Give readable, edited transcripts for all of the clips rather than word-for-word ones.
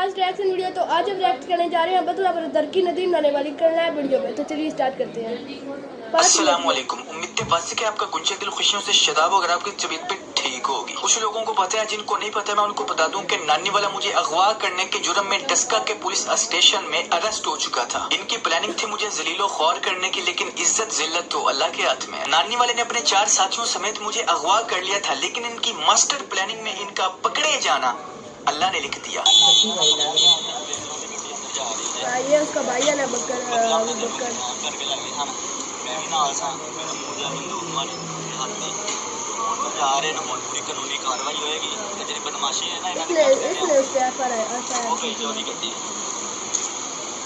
Fast reaction video. तो आज हम रिएक्ट करने जा रहे हैं बतला बरदर की नदीम नाने वाली करना है वीडियो में। तो चलिए स्टार्ट करते हैं। अस्सलाम वालेकुम। उम्मीद वासी के आपका गुंजा दिल खुशियों से शदाब अगर आपकी तबीयत पे ठीक होगी। कुछ लोगों को पता है, जिनको नहीं पता मैं उनको बता दूं कि नानी वाला मुझे अगवा करने के जुर्म में डस्का के पुलिस स्टेशन में अरेस्ट हो चुका था। इनकी प्लानिंग थी मुझे जलीलो ख्वार करने की, लेकिन इज्जत जिल्लत तो अल्लाह के हाथ में है। नानी वाले ने अपने 4 साथियों समेत मुझे अगवा कर लिया था, लेकिन इनकी मास्टर प्लानिंग में इनका पकड़े जाना अल्लाह ने लिख दिया। ये उसका भाई है ना बकर कानूनी कार्रवाई होगी। बदमाशी है ना, इसने उस पे एफआईआर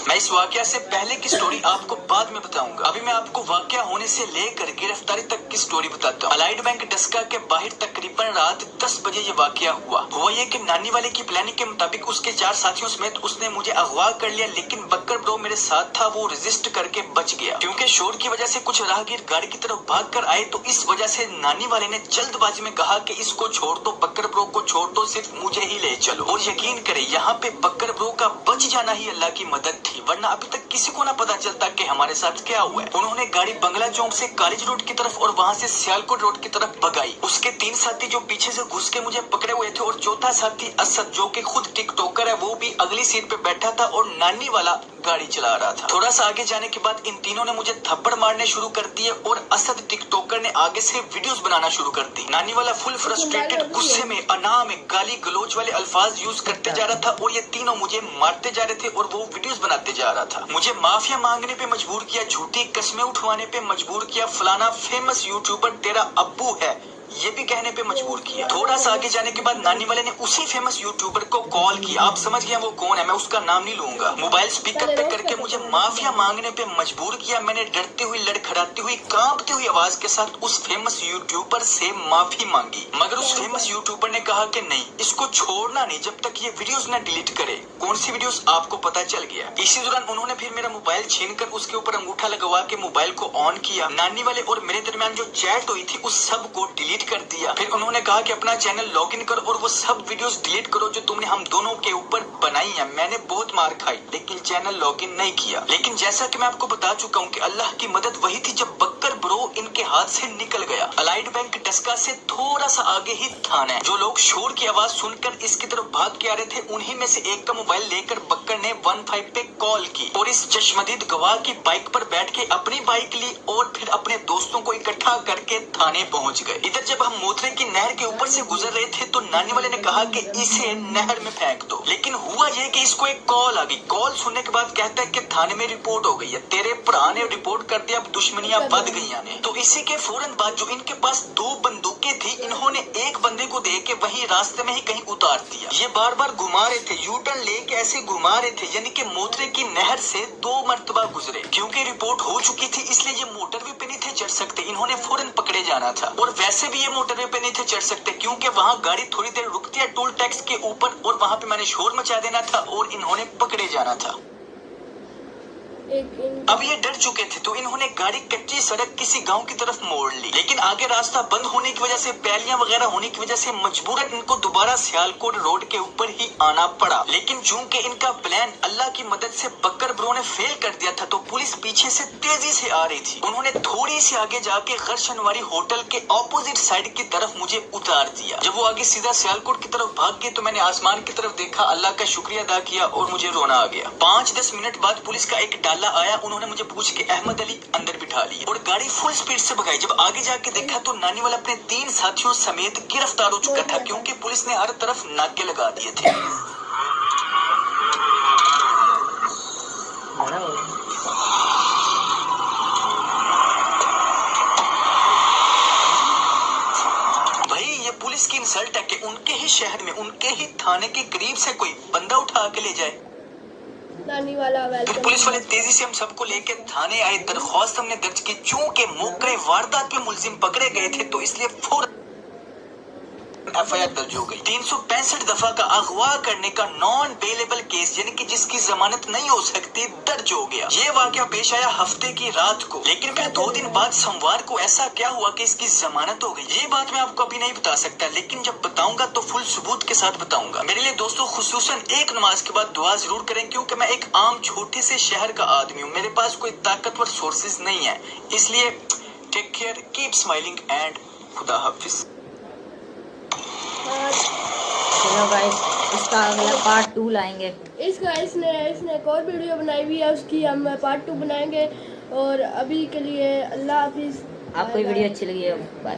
मैं इस वाकया से पहले की स्टोरी आपको बाद में बताऊंगा। अभी मैं आपको वाकया होने से लेकर गिरफ्तारी तक की स्टोरी बताता हूँ। अलाइड बैंक डस्का के बाहर तकरीबन रात 10 बजे ये वाकया हुआ ये कि नानी वाले की प्लानिंग के मुताबिक उसके 4 साथियों समेत उसने मुझे अगवा कर लिया, लेकिन बकर ब्रो मेरे साथ था, वो रेजिस्ट करके बच गया। क्योंकि शोर की वजह से कुछ राहगीर गाड़ी की तरफ भाग कर आए, तो इस वजह से नानी वाले ने जल्दबाजी में कहा कि इसको छोड़ दो, बकर ब्रो को छोड़ दो, सिर्फ मुझे ही ले चलो। और यकीन करे, यहाँ पे बकर ब्रो का बच जाना ही अल्लाह की मदद थी, वरना अभी तक किसी को ना पता चलता कि हमारे साथ क्या हुआ है। उन्होंने गाड़ी बंगला चौक से कॉलेज रोड की तरफ और वहाँ से सियालकोट रोड की तरफ भगाई। उसके 3 साथी जो पीछे से घुस के मुझे पकड़े हुए थे, और चौथा साथी असद जो कि खुद टिकटॉकर है, वो भी अगली सीट पे बैठा था और नानी वाला गाड़ी चला रहा था। थोड़ा सा आगे जाने के बाद इन तीनों ने मुझे थप्पड़ मारने शुरू कर दिए और असद टिकटॉकर ने आगे से वीडियोस बनाना शुरू कर दी। नानी वाला फुल फ्रस्ट्रेटेड गुस्से में अना में गाली गलोच वाले अल्फाज यूज करते जा रहा था, और ये तीनों मुझे मारते जा रहे थे और वो वीडियोस बनाते जा रहा था। मुझे माफिया मांगने पे मजबूर किया, झूठी कस्में उठवाने पे मजबूर किया, फलाना फेमस यूट्यूबर तेरा अब्बू है ये भी कहने पे मजबूर किया। थोड़ा सा आगे जाने के बाद नानी वाले ने उसी फेमस यूट्यूबर को कॉल किया। आप समझ गए वो कौन है, मैं उसका नाम नहीं लूंगा। मोबाइल स्पीकर पे करके मुझे माफिया मांगने पे मजबूर किया। मैंने डरती हुई, लड़खड़ाती हुई, कांपती हुई आवाज के साथ उस फेमस यूट्यूबर से माफी मांगी, मगर उस फेमस यूट्यूबर ने कहा कि नहीं, इसको छोड़ना नहीं जब तक ये वीडियोस न डिलीट करे। कौन सी वीडियोस आपको पता चल गया। इसी दौरान उन्होंने फिर मेरा मोबाइल छीनकर उसके ऊपर अंगूठा लगवा के मोबाइल को ऑन किया। नानी वाले और मेरे दरमियान जो चैट हुई थी उस सब को डिलीट कर दिया। फिर उन्होंने कहा कि अपना चैनल लॉगिन करो और वो सब वीडियोस डिलीट करो जो तुमने हम दोनों के ऊपर बनाई है। मैंने बहुत मार खाई, लेकिन चैनल लॉगिन नहीं किया। लेकिन जैसा कि मैं आपको बता चुका हूँ कि अल्लाह की मदद वही थी जब बकर ब्रो इनके हाथ से निकल गया। अलाइड बैंक डस्का से थोड़ा सा आगे ही थाना है। जो लोग शोर की आवाज सुनकर इसकी तरफ भाग के आ रहे थे, उन्हीं में से एक का मोबाइल लेकर बकर ने 15 पे कॉल की और इस चश्मदीद गवाह की बाइक पर बैठ के अपनी बाइक ली और फिर अपने दोस्तों को इकट्ठा करके थाने पहुंच गए। इधर जब हम मोतरे की नहर के ऊपर से गुजर रहे थे, तो नानी वाले ने कहा कि इसे नहर में फेंक दो, लेकिन हुआ ये कि इसको एक कॉल आ गई। कॉल सुनने के बाद कहता है कि थाने में रिपोर्ट हो गई है, तेरे भरा ने रिपोर्ट कर दिया, अब दुश्मनियां बढ़ गई ने। तो इसी के फौरन बाद जो इनके पास 2 बंदूकें थी, इन्होंने एक बंदे को दे के वहीं रास्ते में ही कहीं उतार दिया। ये बार बार घुमा रहे थे, यू टर्न लेके ऐसे घुमा रहे थे, यानी कि मोतरे की नहर से 2 मरतबा गुजरे। क्योंकि रिपोर्ट हो चुकी थी, इसलिए ये मोटरवे पे नहीं थे चढ़ सकते, इन्होंने फौरन पकड़े जाना था। और वैसे भी ये मोटरवे पे नहीं थे चढ़ सकते, क्योंकि वहाँ गाड़ी थोड़ी देर रुकती है टोल टैक्स के ऊपर, और वहाँ पे मैंने शोर मचा देना था और इन्होंने पकड़े जाना था। अब ये डर चुके थे, तो इन्होंने गाड़ी कच्ची सड़क किसी गांव की तरफ मोड़ ली, लेकिन आगे रास्ता बंद होने की वजह से, पैलियां वगैरह होने की वजह से मजबूरन इनको दोबारा सियालकोट रोड के ऊपर ही आना पड़ा। लेकिन चूंकि इनका प्लान अल्लाह की मदद से बकर ब्रो ने फेल कर दिया था, तो पुलिस पीछे से तेजी से आ रही थी। उन्होंने थोड़ी सी आगे जाके गरशनवारी होटल के ऑपोजिट साइड की तरफ मुझे उतार दिया। जब वो आगे सीधा सियालकोट की तरफ भाग गए, तो मैंने आसमान की तरफ देखा, अल्लाह का शुक्रिया अदा किया और मुझे रोना आ गया। 5-10 मिनट बाद पुलिस का एक डाला आया, उन्होंने मुझे पूछ के अहमद अली अंदर बिठा लिया और गाड़ी फुल स्पीड से भगाई। जब आगे जाके देखा तो नानी वाला अपने 3 साथियों समेत गिरफ्तार हो चुका था, क्योंकि पुलिस ने हर तरफ नाके लगा दिए थे। भाई ये पुलिस की इंसल्ट है कि उनके ही शहर में, उनके ही थाने के करीब से कोई बंदा उठा के ले जाए। नानी वाला फिर पुलिस वाले तेजी से हम सबको लेके थाने आए। दरख्वास्त हमने दर्ज की, चूंकि मौके वारदात पे मुलजिम पकड़े गए थे, तो इसलिए फौरन FIR दर्ज हो गई। 365 दफा का अगवा करने का नॉन बेलेबल केस यानी कि जिसकी जमानत नहीं हो सकती दर्ज हो गया। ये वाकया पेश आया हफ्ते की रात को, लेकिन फिर 2 दिन बाद सोमवार को ऐसा क्या हुआ कि इसकी जमानत हो गई। ये बात मैं आपको अभी नहीं बता सकता, लेकिन जब बताऊंगा तो फुल सबूत के साथ बताऊंगा। मेरे लिए दोस्तों खुसूसन एक नमाज के बाद दुआ जरूर करें, क्योंकि मैं एक आम छोटे से शहर का आदमी हूँ, मेरे पास कोई ताकतवर सोर्सेज नहीं है। इसलिए take care, keep smiling and खुदा हाफिज। चलो गाइस, इसका अगला पार्ट 2 लाएंगे। इसने एक और वीडियो बनाई हुई है, उसकी हम पार्ट 2 बनाएंगे। और अभी के लिए अल्लाह हाफिज। आपको ये वीडियो अच्छी लगी है, बाय।